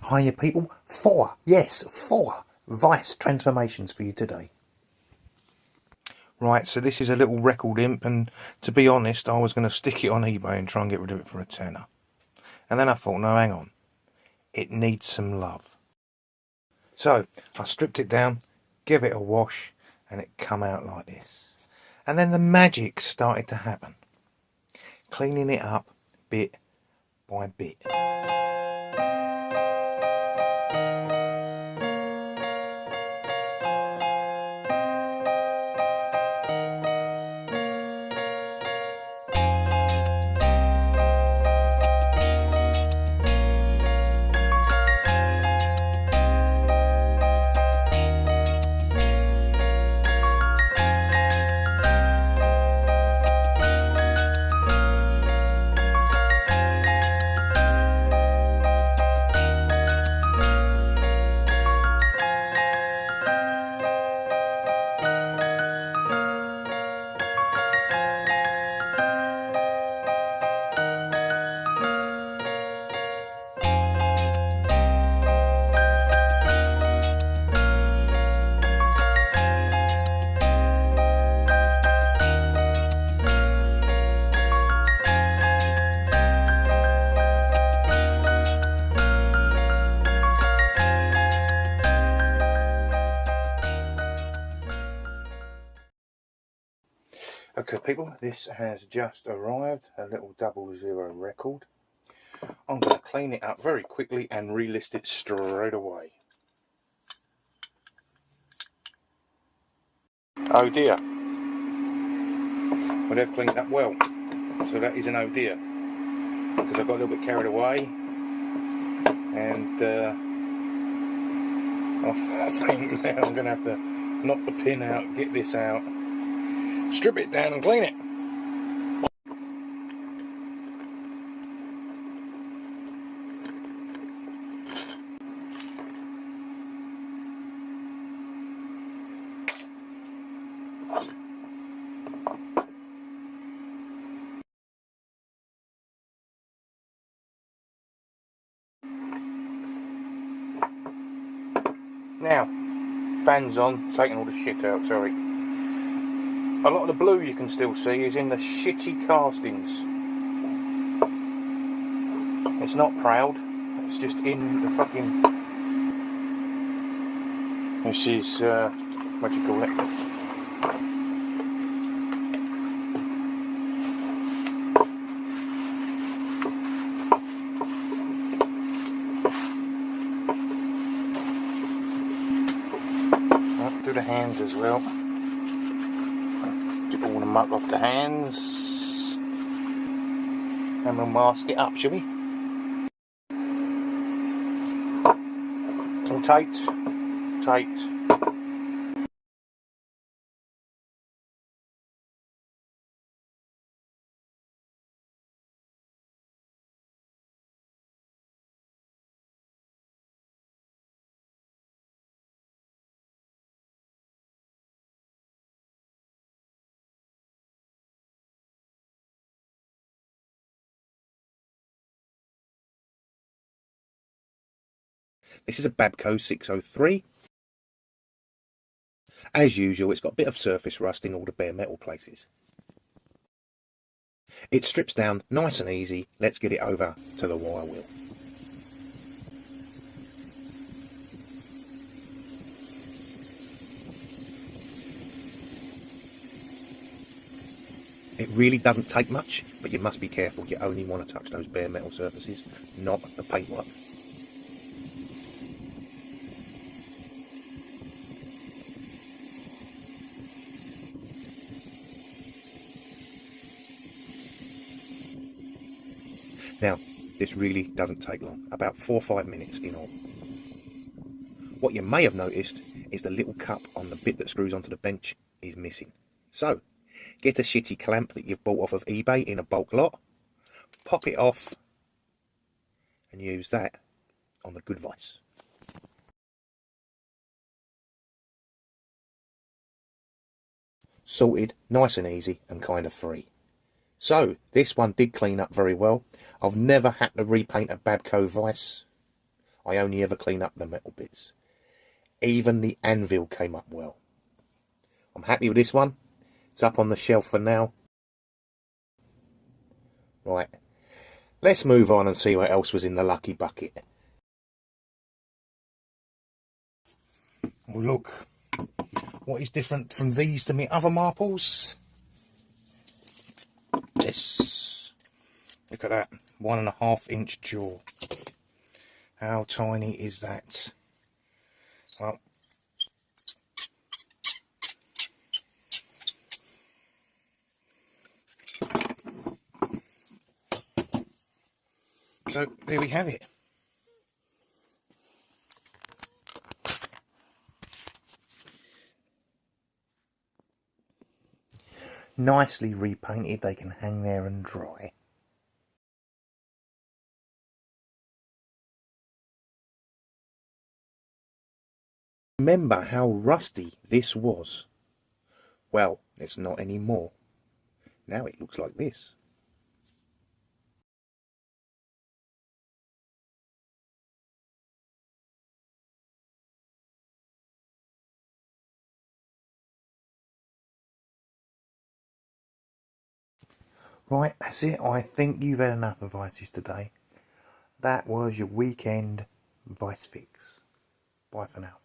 Hiya people, 4 vise transformations for you today. Right, so this is a little record imp, and to be honest, I was going to stick it on eBay and try and get rid of it for a tenner. And then I thought, no, hang on, it needs some love. So I stripped it down, gave it a wash, and it come out like this. And then the magic started to happen, cleaning it up bit by bit. Okay people, this has just arrived, a little 00 record. I'm going to clean it up very quickly and relist it straight away. Oh dear. Well, they've cleaned up well, so that is an oh dear, because I got a little bit carried away, and I think now I'm going to have to knock the pin out, get this out, strip it down and clean it. Now, fans on, taking all the shit out, sorry. A lot of the blue you can still see is in the shitty castings. It's not proud, it's just in the fucking... This is, what do you call it? Do the hands as well. Get all the muck off the hands. And we'll mask it up, shall we? All tight. Tight. This is a Babco 603. As usual, it's got a bit of surface rust in all the bare metal places. It strips down nice and easy. Let's get it over to the wire wheel. It really doesn't take much, but you must be careful. You only want to touch those bare metal surfaces, not the paintwork. Now, this really doesn't take long, about 4 or 5 minutes in all. What you may have noticed is the little cup on the bit that screws onto the bench is missing. So, get a shitty clamp that you've bought off of eBay in a bulk lot, pop it off, and use that on the good vise. Sorted, nice and easy, and kind of free. So, this one did clean up very well. I've never had to repaint a Babco vise. I only ever clean up the metal bits. Even the anvil came up well. I'm happy with this one. It's up on the shelf for now. Right, let's move on and see what else was in the lucky bucket. Well, look, what is different from these to me other marbles? This. Look at that, 1.5 inch jaw. How tiny is that? Well, so there we have it. Nicely repainted, they can hang there and dry. Remember how rusty this was? Well, it's not anymore. Now it looks like this. Right, that's it. I think you've had enough of vices today. That was your weekend vice fix. Bye for now.